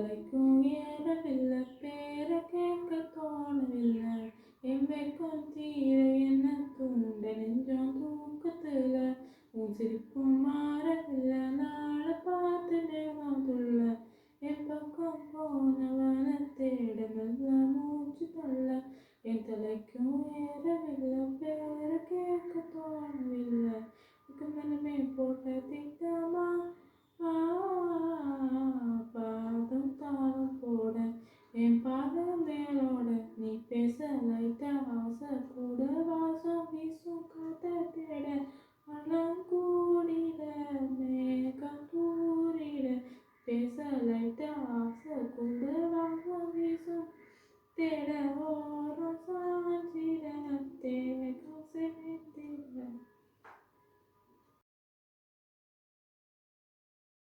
தலைக்கும் ஏறவில்லை, பேர கேட்க தோணவில்லை. என் வெட்கம் தீர என்ன தூண்ட நெஞ்சம் தூக்கத்துல. உன் சிரிப்பும் மாறவில்லை, நாளை பார்த்து நேரம் துள்ள. என் பக்கம் போனவன தேட மெல்ல மூச்சு தள்ள. என் தலைக்கும் ஏறவில்லை, பேர கேட்க தோணவில்லை. மனமே போட்ட திட்டமா பாதம் தாளம் போட. என் பாதம் மேலோட நீ பேச லைட்டா ஆசை கூட. வாசம் வீசும் காத்த தேட மனம் கூடிட மேகம் கூறிட. பேச லைட்டா ஆசை கூட வாசம் வீசும் தேட ஓரம்